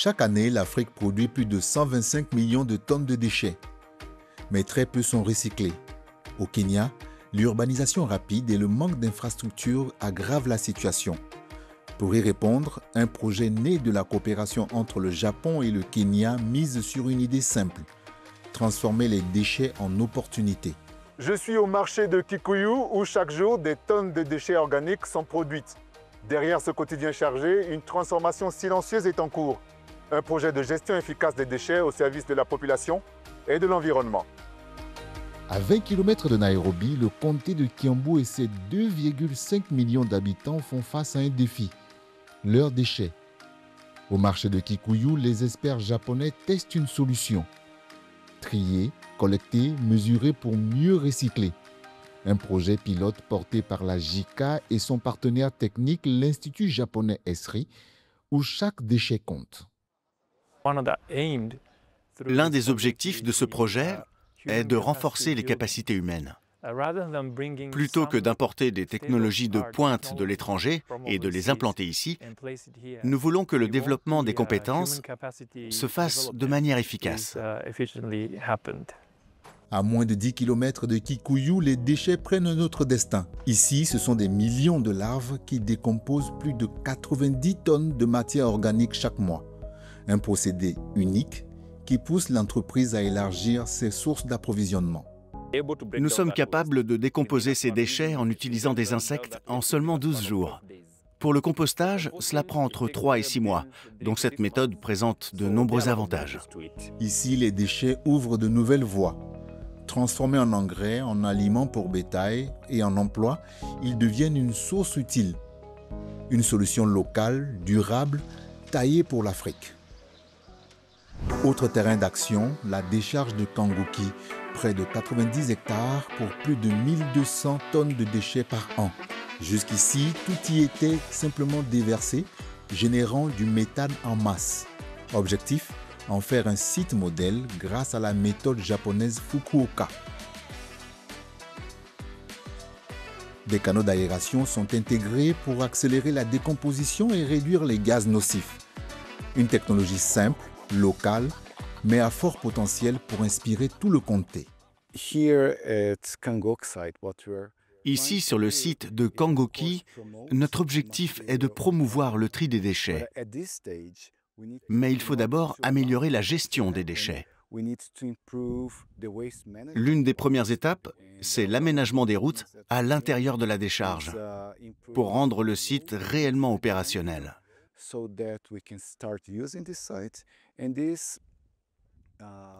Chaque année, l'Afrique produit plus de 125 millions de tonnes de déchets. Mais très peu sont recyclés. Au Kenya, l'urbanisation rapide et le manque d'infrastructures aggravent la situation. Pour y répondre, un projet né de la coopération entre le Japon et le Kenya mise sur une idée simple: transformer les déchets en opportunités. Je suis au marché de Kikuyu où chaque jour des tonnes de déchets organiques sont produites. Derrière ce quotidien chargé, une transformation silencieuse est en cours. Un projet de gestion efficace des déchets au service de la population et de l'environnement. À 20 km de Nairobi, le comté de Kiambu et ses 2,5 millions d'habitants font face à un défi: leurs déchets. Au marché de Kikuyu, les experts japonais testent une solution: trier, collecter, mesurer pour mieux recycler. Un projet pilote porté par la JICA et son partenaire technique, l'Institut japonais ESRI, où chaque déchet compte. L'un des objectifs de ce projet est de renforcer les capacités humaines. Plutôt que d'importer des technologies de pointe de l'étranger et de les implanter ici, nous voulons que le développement des compétences se fasse de manière efficace. À moins de 10 km de Kikuyu, les déchets prennent un autre destin. Ici, ce sont des millions de larves qui décomposent plus de 90 tonnes de matière organique chaque mois. Un procédé unique qui pousse l'entreprise à élargir ses sources d'approvisionnement. Nous sommes capables de décomposer ces déchets en utilisant des insectes en seulement 12 jours. Pour le compostage, cela prend entre 3 et 6 mois, donc cette méthode présente de nombreux avantages. Ici, les déchets ouvrent de nouvelles voies. Transformés en engrais, en aliments pour bétail et en emploi, ils deviennent une source utile. Une solution locale, durable, taillée pour l'Afrique. Autre terrain d'action, la décharge de Kangoki, près de 90 hectares pour plus de 1200 tonnes de déchets par an. Jusqu'ici, tout y était simplement déversé, générant du méthane en masse. Objectif: en faire un site modèle grâce à la méthode japonaise Fukuoka. Des canaux d'aération sont intégrés pour accélérer la décomposition et réduire les gaz nocifs. Une technologie simple, locale, mais à fort potentiel pour inspirer tout le comté. Ici, sur le site de Kangoki, notre objectif est de promouvoir le tri des déchets. Mais il faut d'abord améliorer la gestion des déchets. L'une des premières étapes, c'est l'aménagement des routes à l'intérieur de la décharge pour rendre le site réellement opérationnel.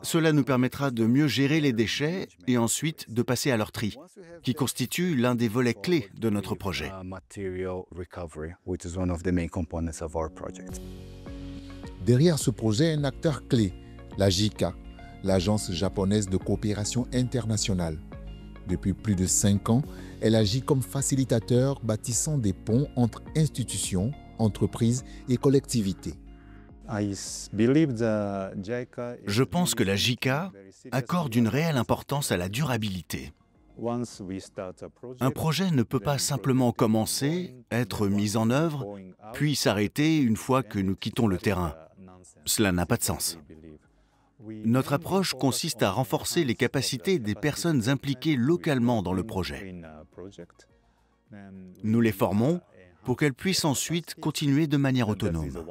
Cela nous permettra de mieux gérer les déchets et ensuite de passer à leur tri, qui constitue l'un des volets clés de notre projet. Derrière ce projet, un acteur clé, la JICA, l'Agence japonaise de coopération internationale. Depuis plus de 5 ans, elle agit comme facilitateur bâtissant des ponts entre institutions, entreprises et collectivités. Je pense que la JICA accorde une réelle importance à la durabilité. Un projet ne peut pas simplement commencer, être mis en œuvre, puis s'arrêter une fois que nous quittons le terrain. Cela n'a pas de sens. Notre approche consiste à renforcer les capacités des personnes impliquées localement dans le projet. Nous les formons pour qu'elles puissent ensuite continuer de manière autonome.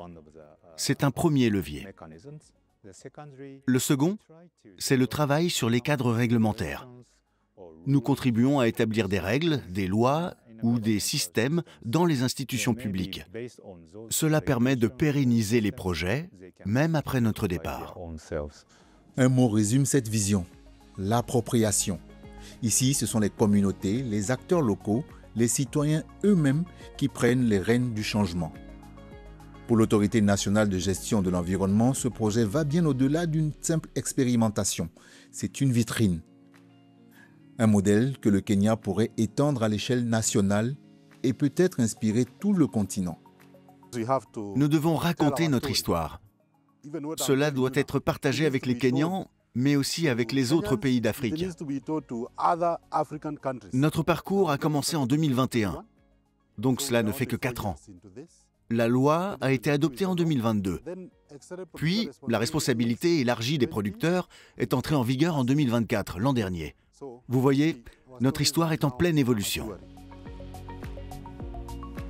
C'est un premier levier. Le second, c'est le travail sur les cadres réglementaires. Nous contribuons à établir des règles, des lois ou des systèmes dans les institutions publiques. Cela permet de pérenniser les projets, même après notre départ. Un mot résume cette vision: l'appropriation. Ici, ce sont les communautés, les acteurs locaux, les citoyens eux-mêmes qui prennent les rênes du changement. Pour l'Autorité nationale de gestion de l'environnement, ce projet va bien au-delà d'une simple expérimentation. C'est une vitrine. Un modèle que le Kenya pourrait étendre à l'échelle nationale et peut-être inspirer tout le continent. Nous devons raconter notre histoire. Cela doit être partagé avec les Kenyans, mais aussi avec les autres pays d'Afrique. Notre parcours a commencé en 2021, donc cela ne fait que 4 ans. La loi a été adoptée en 2022. Puis, la responsabilité élargie des producteurs est entrée en vigueur en 2024, l'an dernier. Vous voyez, notre histoire est en pleine évolution.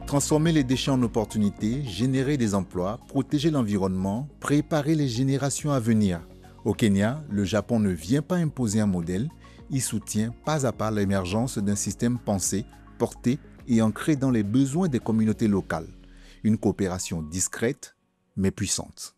Transformer les déchets en opportunités, générer des emplois, protéger l'environnement, préparer les générations à venir. Au Kenya, le Japon ne vient pas imposer un modèle, il soutient pas à pas l'émergence d'un système pensé, porté et ancré dans les besoins des communautés locales. Une coopération discrète mais puissante.